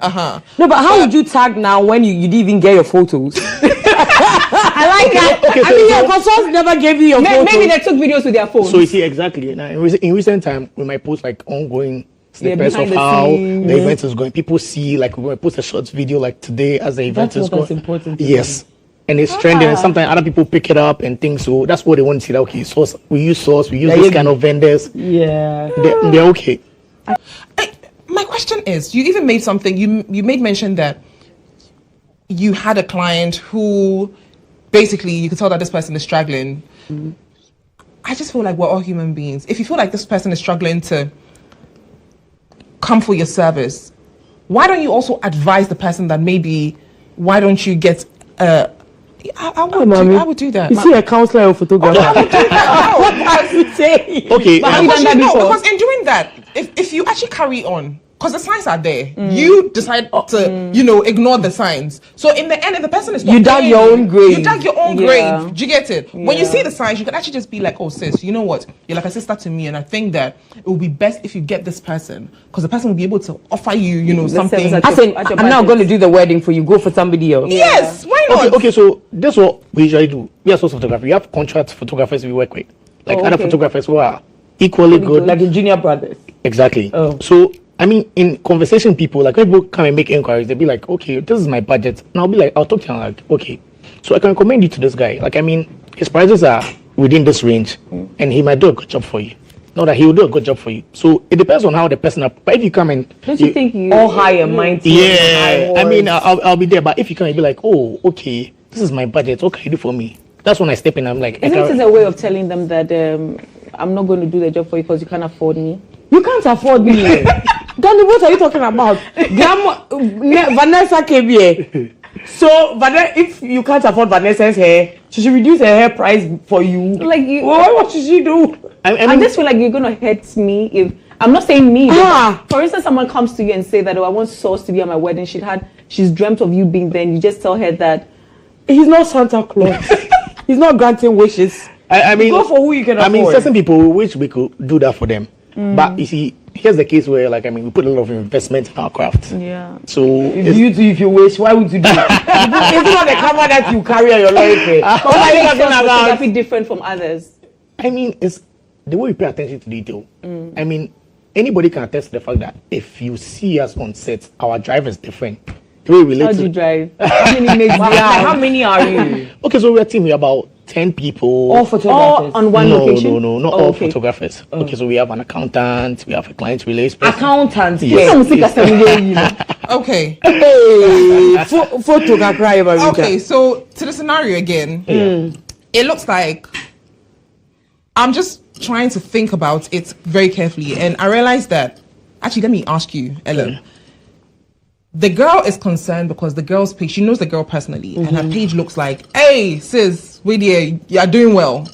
but how would you tag now when you didn't even get your photos? I like that. Okay, Source never gave you your photos. Maybe they took videos with their phones. So you see, exactly. Now, in recent time, we might post ongoing snippets of how the event is going. People see, we post a short video today as the event is going. That's important. Yes. And it's trending, and sometimes other people pick it up and things. So that's what they want to see. That, okay, Source, we use this kind of vendors. Yeah. They're okay. My question is, you even made something, you made mention that you had a client who basically you could tell that this person is struggling. I just feel like we're all human beings. If you feel like this person is struggling to come for your service, why don't you also advise the person that maybe, why don't you get I would do that. You see a counselor or photographer? I would do that. What are you saying? Okay. But have you done that before? Because in doing that, if you actually carry on, because the signs are there, you decide to, ignore the signs. So in the end, if the person is not You dug paying your own grave. You dug your own Yeah. grave. Do you get it? When you see the signs, you can actually just be like, oh sis, you know what? You're like a sister to me, and I think that it will be best if you get this person, because the person will be able to offer you, something. service I said, At your I'm not budget. going to do the wedding for you. Go for somebody else. Yes, why not? Okay, so this is what we usually do. We are source photography. We have contract photographers we work with, like other photographers who are equally good. Like the Junior Brothers. Exactly. Oh. So I mean, in conversation, people when people come and make inquiries, they'll be like, okay, this is my budget, and I'll be like, I'll talk to you. I'm like, okay, so I can recommend you to this guy. Like, I mean, his prices are within this range, and he might do a good job for you. Not that he will do a good job for you. So it depends on how the person. But if you come and Don't you think you All high and mighty. yeah, I mean, I'll be there. But if you come and be like, oh, okay, this is my budget. What can you do for me? That's when I step in. I'm like, Isn't it a way of telling them that I'm not going to do the job for you because you can't afford me? You can't afford me. Danny, what are you talking about? Vanessa came here. So, if you can't afford Vanessa's hair, she should reduce her hair price for you. Like you, What should she do? I just feel like you're gonna hurt me if I'm not saying me. But for instance, someone comes to you and say that, oh, I want Sauce to be at my wedding. She's dreamt of you being there. And you just tell her that He's not Santa Claus. He's not granting wishes. I mean, Go for who you can afford. I mean, certain people wish we could do that for them. But you see, here's the case where, like, I mean, we put a lot of investment in our craft. yeah. So if you wish, why would you do it? It's not the camera that you carry on your leg. What are you talking about? Photography different from others. I mean, it's the way we pay attention to detail. I mean, anybody can attest to the fact that if you see us on set, our drive is different. The way we relate How do to you drive? How many maids do you Like, have? how many are you? Okay, so we're a team. We're about 10 people. All photographers. All on one location? No, not Oh, all okay. photographers. Okay, so we have an accountant, we have a client relations person. Accountants. Yes. Okay. Hey, photographer. Okay, so to the scenario again, it looks like I'm just trying to think about it very carefully, and I realized that actually, let me ask you, Ellen. The girl is concerned because the girl's page, she knows the girl personally, and her page looks like, hey, sis, wait here, you're doing well,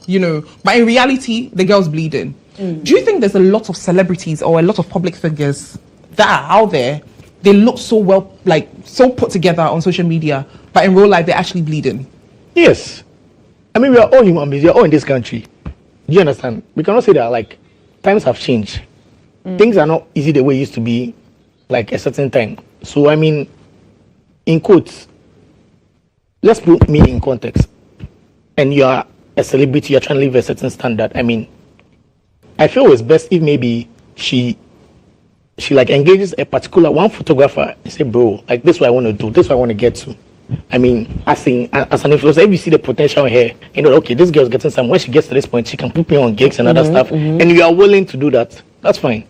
But in reality, the girl's bleeding. Do you think there's a lot of celebrities or a lot of public figures that are out there? They look so well, like so put together on social media, but in real life, they're actually bleeding. Yes. I mean, we are all human beings. We are all in this country. Do you understand? We cannot say that, like, times have changed. Things are not easy the way it used to be, like, a certain time. So, I mean, in quotes, let's put me in context. And you are a celebrity, you're trying to live a certain standard. I mean, I feel it's best if maybe she like engages a particular one photographer and say, bro, like, this is what I want to do, this is what I want to get to. I mean, as an influencer, if you see the potential here, okay, this girl's getting some. When she gets to this point, she can put me on gigs and other stuff, and you are willing to do that, that's fine.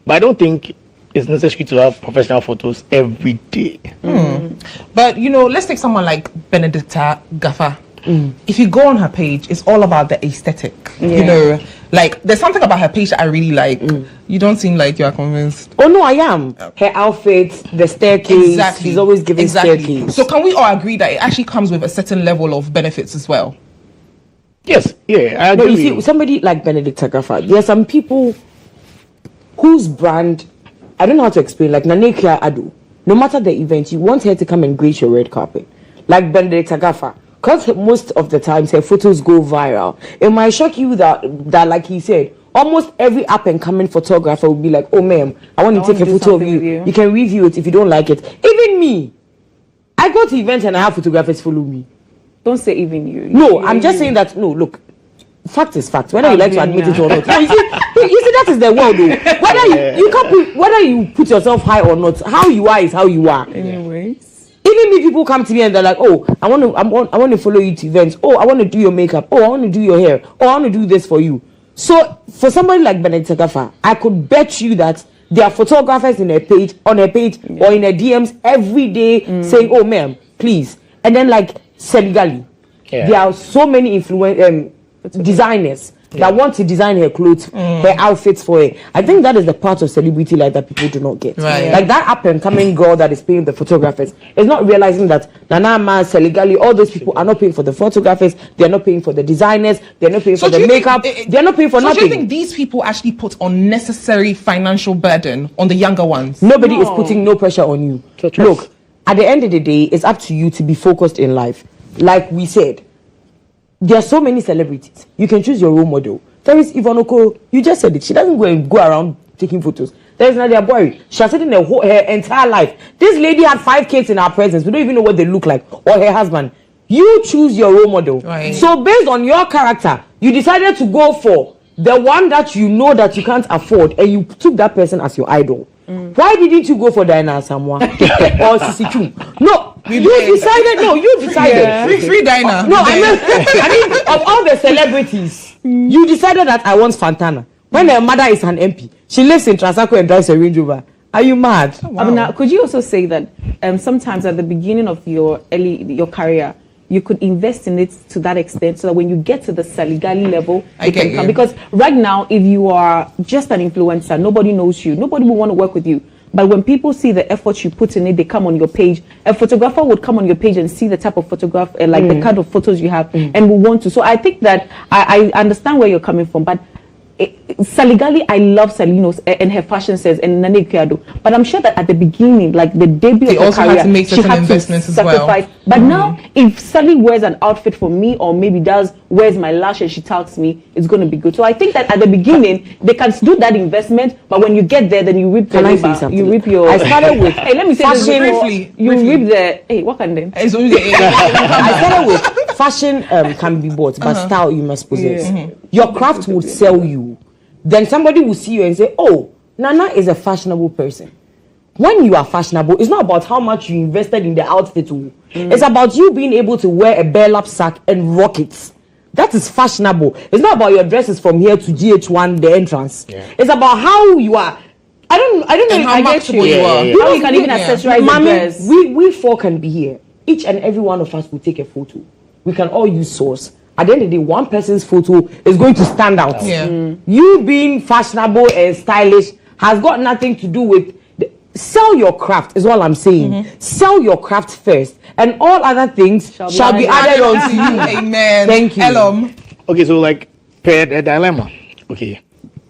But I don't think it's necessary to have professional photos every day. But, let's take someone like Benedicta Gaffer. If you go on her page, it's all about the aesthetic. Like, there's something about her page that I really like. You don't seem like you are convinced. Oh no, I am. Her outfit, the staircase. Exactly. She's always giving staircase. So can we all agree that it actually comes with a certain level of benefits as well? Yes, yeah, I No, agree. you see, somebody like Benedict Tagafa, there are some people whose brand, I don't know how to explain, like Nanekia Adu. No matter the event, you want her to come and grace your red carpet. Like Benedict Tagafa. Because most of the times her photos go viral. It might shock you that like he said, almost every up and coming photographer will be like, oh ma'am, I want to take a photo of you. You can review it if you don't like it. Even me. I go to events and I have photographers follow me. Don't say even you. No, I'm just saying that, no, look, fact is fact. Whether you like to admit it or not. No, you see, that is the world, though. You can't put, whether you put yourself high or not, how you are is how you are. Anyways. Even if people come to me and they're like, oh, I want to follow you to events. Oh, I want to do your makeup. Oh, I want to do your hair. Oh, I want to do this for you. So for somebody like Benedict Tagafa, I could bet you that there are photographers on her page or in her DMs every day saying, oh, ma'am, please. And then like Seligali, there are so many designers that want to design her clothes, her outfits for her. I think that is the part of celebrity life that people do not get. Right. Like that up and coming girl that is paying the photographers is not realizing that Nana Ma, Seligali, all those people are not paying for the photographers, they're not paying for the designers, they're not paying for the makeup, they're not paying for nothing. So do you think these people actually put unnecessary financial burden on the younger ones? Nobody is putting no pressure on you. Look, at the end of the day, it's up to you to be focused in life. Like we said, there are so many celebrities. You can choose your role model. There is Yvonne Oko. You just said it. She doesn't go around taking photos. There is Nadia Boy. She has said in her entire life. This lady had 5 kids in her presence. We don't even know what they look like. Or her husband. You choose your role model. Right. So based on your character, you decided to go for the one that you know that you can't afford, and you took that person as your idol. Why didn't you go for Diana Samoa or Sisi Chum? No, you decided. Free Diana. No, I mean, of all the celebrities, you decided that I want Fantana. When her mother is an MP, she lives in Transaco and drives a Range Rover. Are you mad? Oh, wow. I mean, now, could you also say that sometimes at the beginning of your career, you could invest in it to that extent so that when you get to the Saligali level, it can come. Because right now, if you are just an influencer, nobody knows you, nobody will want to work with you. But when people see the effort you put in it, they come on your page. A photographer would come on your page and see the type of photograph, like the kind of photos you have, and will want to. So I think that I understand where you're coming from, but Saligali, I love Salinos and her fashion sense and Nane Kiado. But I'm sure that at the beginning, like the debut of her career, had to make certain investments as well. But now, if Sally wears an outfit for me, or maybe wears my lash and she tags me, it's going to be good. So I think that at the beginning, they can do that investment, but when you get there, then you reap the labor. You reap your... I started with... Hey, let me say this briefly. You reap the... Hey, what can then? I started with fashion can be bought, but style you must possess. Your craft would sell you. Then somebody will see you and say, oh, Nana is a fashionable person. When you are fashionable, it's not about how much you invested in the outfit. It's about you being able to wear a burlap sack and rock it. That is fashionable. It's not about your dresses from here to GHOne, the entrance. It's about how you are. I don't know if I get you. How you can even accessorize the dress. We 4 can be here. Each and every one of us will take a photo. We can all use source. At the end of the day, one person's photo is going to stand out. You being fashionable and stylish has got nothing to do with... Sell your craft is all I'm saying. Sell your craft first, and all other things shall be added on to you. Amen. Thank you. Elom. Okay, so like, per the dilemma, okay,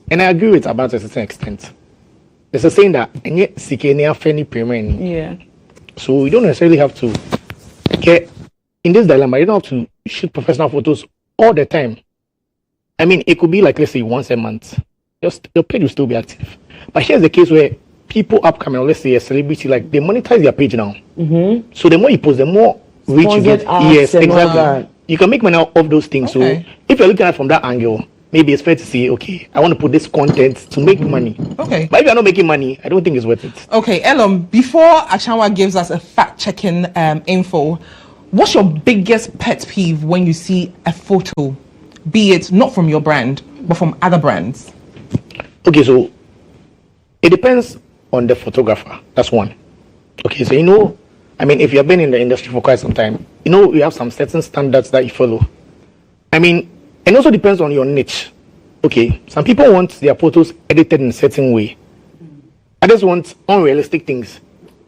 and I agree with about a certain extent. There's a saying that, and yet, Sikenia Fanny Payment. Yeah. So you don't necessarily have to get... In this dilemma, you don't have to shoot professional photos all the time. I mean, it could be like, let's say, once a month. Your page will still be active. But here's the case where people upcoming, or let's say a celebrity, like they monetize their page now. So the more you post, the more reach you get. Yes, exactly. You can make money off those things. Okay. So if you're looking at it from that angle, maybe it's fair to say, okay, I want to put this content to make money. Okay. But if you're not making money, I don't think it's worth it. Okay, Elom, before Achanwa gives us a fact-checking info, what's your biggest pet peeve when you see a photo, be it not from your brand, but from other brands? Okay, so it depends on the photographer. That's one. Okay, so I mean, if you have been in the industry for quite some time, you have some certain standards that you follow. I mean, it also depends on your niche. Okay, some people want their photos edited in a certain way. Others want unrealistic things.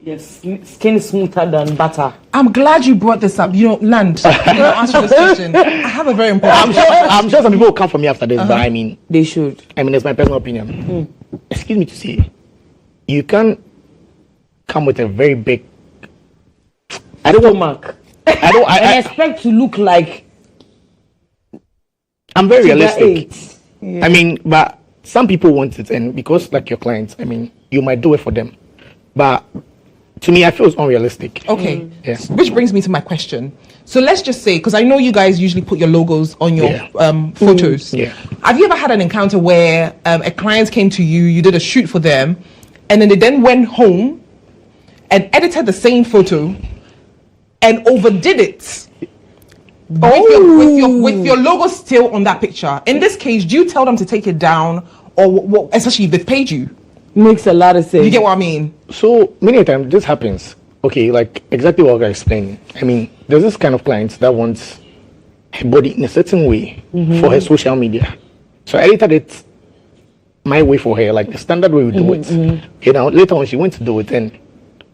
Yes, skin smoother than butter. I'm glad you brought this up. Land. I'm going to answer this question. I have a very important question. I'm sure some people will come for me after this, but I mean... They should. I mean, it's my personal opinion. Excuse me to say, you can come with a very big... I don't want... I expect to look like... I'm very realistic. I mean, but some people want it, and because like your clients, I mean, you might do it for them. But... to me, I feel it's unrealistic. Okay. Which brings me to my question. So let's just say, because I know you guys usually put your logos on your photos. Have you ever had an encounter where a client came to you, you did a shoot for them, and then they then went home and edited the same photo and overdid it with your logo still on that picture? In this case, do you tell them to take it down, or what, especially if they've paid you? Makes a lot of sense. You get what I mean? So many times this happens. Okay, like exactly what I explained. I mean, there's this kind of client that wants her body in a certain way for her social media. So I edited it my way for her, like the standard way we do it. Okay, now later on she went to do it and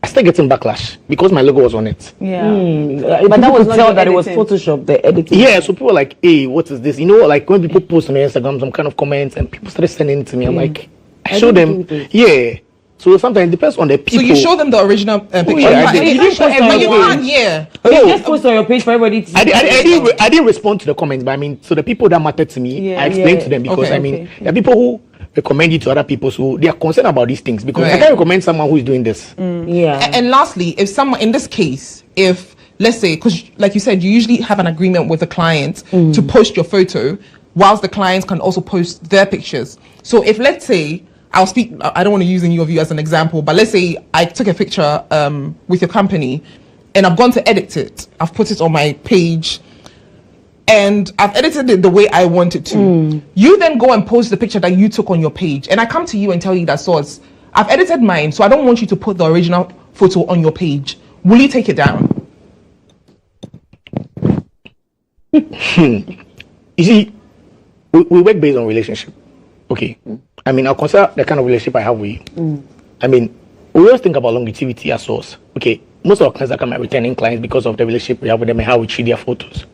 I started getting backlash because my logo was on it. Yeah. But that was not tell that it was Photoshop, the editing. Yeah, so people were like, hey, what is this? You know, like when people post on Instagram some kind of comments and people started sending it to me, I'm like, I show them. Yeah. So sometimes it depends on the people. So you show them the original picture. yeah, I But did. you didn't post on your page. Yeah. You just post on your page for everybody to see. I didn't respond to the comments, but I mean, so the people that mattered to me, I explained to them because Okay, I mean, there are people who recommend you to other people, so they are concerned about these things because I can't recommend someone who is doing this. Yeah. And lastly, if someone in this case, if let's say, because like you said, you usually have an agreement with the client to post your photo, whilst the clients can also post their pictures. So if let's say I don't want to use any of you as an example, but let's say I took a picture with your company and I've gone to edit it. I've put it on my page and I've edited it the way I want it to. You then go and post the picture that you took on your page. And I come to you and tell you that, Source, I've edited mine, so I don't want you to put the original photo on your page. Will you take it down? You see, we work based on relationship. Okay. I mean, I'll consider the kind of relationship I have with you. I mean, we always think about longevity as source. Okay. Most of our clients that come are returning clients because of the relationship we have with them and how we treat their photos.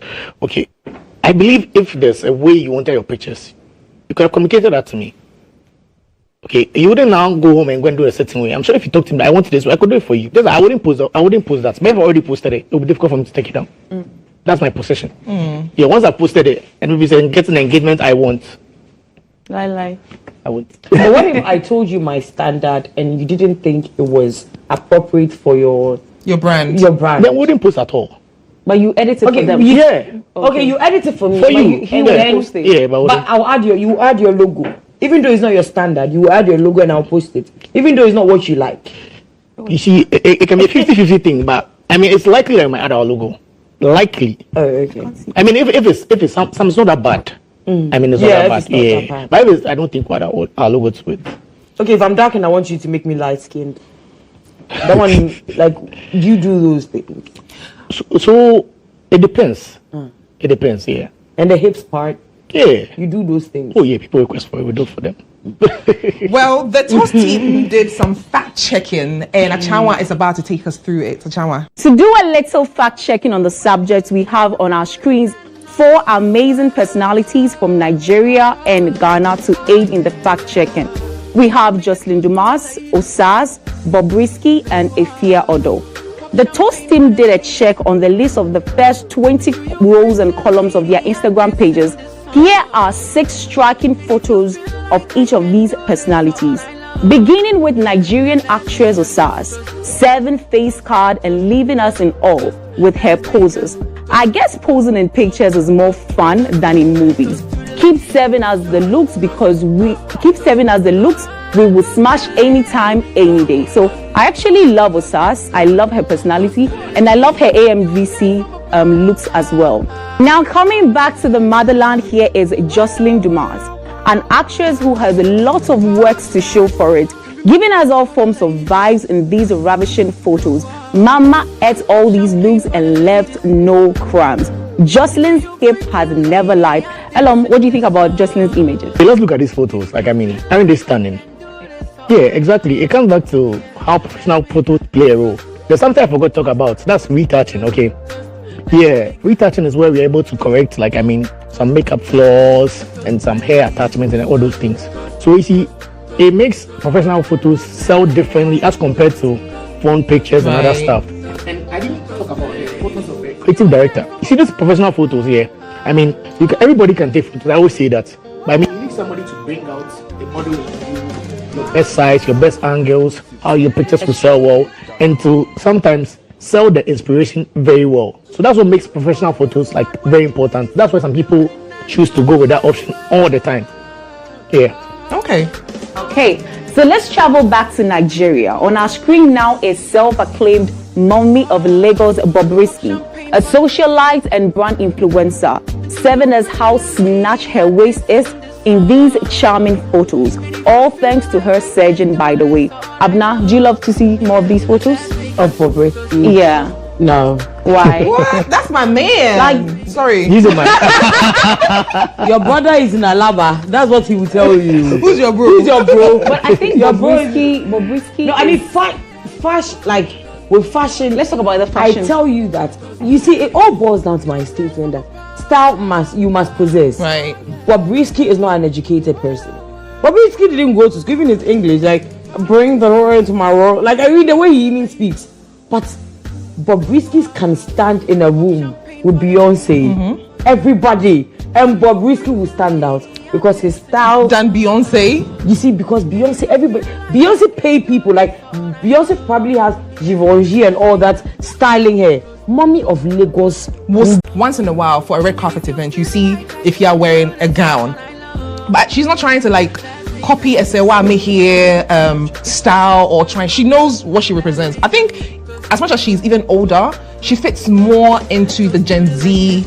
Okay. I believe if there's a way you wanted your pictures, you could have communicated that to me. Okay. You wouldn't now go home and go and do a certain way. I'm sure if you talk to me, I want it this way, I could do it for you. I wouldn't post that. But if I already posted it, it would be difficult for me to take it down. That's my position. Yeah, once I posted it and if it's getting engagement I want. Lie. I would. But what if I told you my standard and you didn't think it was appropriate for your brand? Then we wouldn't post at all. But you edit it for them. Yeah. Okay, you edit it for me. For but you. He will post it. Yeah, but I'll add you add your logo. Even though it's not your standard, you add your logo and I'll post it. Even though it's not what you like. You see, it can be a 50-50 thing, but I mean, it's likely that I might add our logo. Likely. Oh, okay. I mean, if it's some it's not that bad. I mean, it's not that bad. It's not that bad. But if it's, I don't think what our logo to it. Okay, if I'm dark and I want you to make me light skinned, that one, like, you do those things. So it depends. It depends, yeah. And the hips part, Yeah. you do those things. Oh yeah, people request for it, we do it for them. Well, the TOS team did some fact checking, and GHOne is about to take us through it. GHOne. To do a little fact checking on the subject, we have on our screens 4 amazing personalities from Nigeria and Ghana to aid in the fact checking. We have Jocelyn Dumas, Osas, Bobrisky, and Efia Odo. The TOS team did a check on the list of the first 20 rows and columns of their Instagram pages. Here are 6 striking photos of each of these personalities. Beginning with Nigerian actress Osas, 7 face card and leaving us in awe with her poses. I guess posing in pictures is more fun than in movies. Keep serving us the looks because we will smash anytime, any day. So I actually love Osas. I love her personality and I love her AMVC looks as well. Now coming back to the motherland, here is Jocelyn Dumas, an actress who has a lot of works to show for it, giving us all forms of vibes in these ravishing photos. Mama ate all these looks and left no crumbs. Jocelyn's hip has never lied. Elom, what do you think about Jocelyn's images? Hey, let's look at these photos. Like, I mean, aren't they stunning? Yeah, exactly. It comes back to how professional photos play a role. There's something I forgot to talk about. That's retouching, okay? Yeah, retouching is where we're able to correct, like, I mean, some makeup flaws and some hair attachments and all those things. So you see, it makes professional photos sell differently as compared to phone pictures and other stuff. And I didn't talk about the photos of the creative director. You see these professional photos here? I mean, everybody can take photos. I always say that. But I mean, you need somebody to bring out the body of you, your best size, your best angles, how your pictures will sell well, and to sometimes sell the inspiration very well. So that's what makes professional photos like very important. That's why some people choose to go with that option all the time. Yeah. Okay. So let's travel back to Nigeria. On our screen now is self-acclaimed mommy of Lagos, Bobrisky, a socialite and brand influencer, serving as how snatched her waist is in these charming photos. All thanks to her surgeon, by the way. Abna, do you love to see more of these photos? of Bobrisky. Yeah. No. Why? What? That's my man. Like, sorry. He's a man. Your brother is in Alaba. That's what he will tell you. Who's your bro? Who's your bro? but I think Your bro Bobrisky. No, I mean fashion. Like with fashion. Let's talk about the fashion. I tell you that. You see, it all boils down to my statement that style you must possess. Right. Bobrisky is not an educated person. Bobrisky didn't go to school. Even his English, like bring the roar into my world. Like I read the way he even speaks. But Bobrisky can stand in a room with Beyonce, everybody, and Bobrisky will stand out because his style. Than Beyonce. You see, because Beyonce pay people, like Beyonce probably has GHOne and all that styling hair. Mommy of Lagos Was once in a while for a red carpet event, you see if you are wearing a gown, but she's not trying to like copy a Sewa Mehie style or trying. She knows what she represents. I think as much as she's even older, she fits more into the Gen Z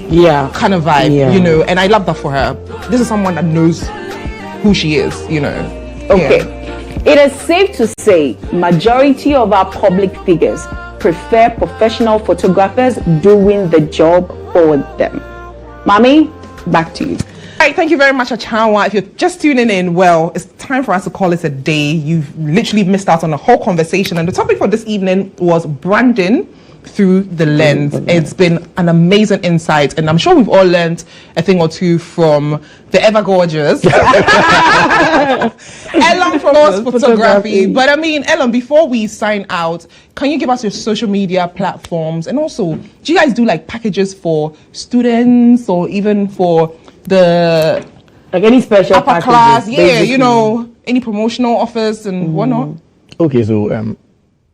kind of vibe, you know, and I love that for her. This is someone that knows who she is, you know. Okay. It is safe to say majority of our public figures prefer professional photographers doing the job for them. Mami, back to you. All right, thank you very much, GHOne. If you're just tuning in, well, it's time for us to call it a day. You've literally missed out on a whole conversation. And the topic for this evening was branding through the lens. It's been an amazing insight. And I'm sure we've all learned a thing or two from the ever gorgeous Ellen from photography. But I mean, Ellen, before we sign out, can you give us your social media platforms? And also, do you guys do like packages for students or even for the like any special upper packages, class, basically. you know, any promotional offers and whatnot? Okay, so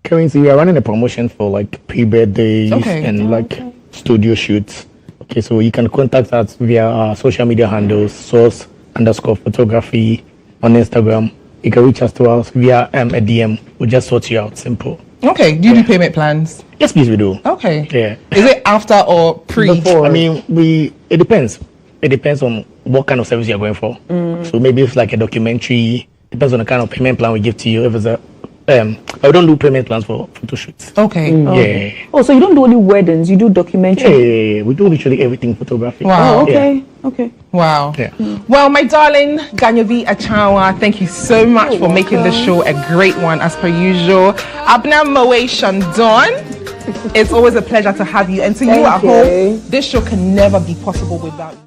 currently we are running a promotion for like pre-birthdays and like studio shoots. Okay, so you can contact us via our social media handles, source_photography on Instagram. You can reach us to us via a DM. We'll just sort you out. Simple. Okay, do you do payment plans? Yes, please, we do. Okay. Yeah. Is it after or pre? Before. I mean, it depends. It depends on what kind of service you're going for. So maybe it's like a documentary. Depends on the kind of payment plan we give to you. If it's a I don't do payment plans for photo shoots. Okay. Yeah. Oh, so you don't do only weddings, you do documentary? Yeah, we do literally everything photography. Wow. Oh, okay. Yeah. Okay. Wow. Yeah. Well, my darling GHOne, thank you so much for making this show a great one as per usual. Abna Moe Shandon, it's always a pleasure to have you. And to you at home, this show can never be possible without you.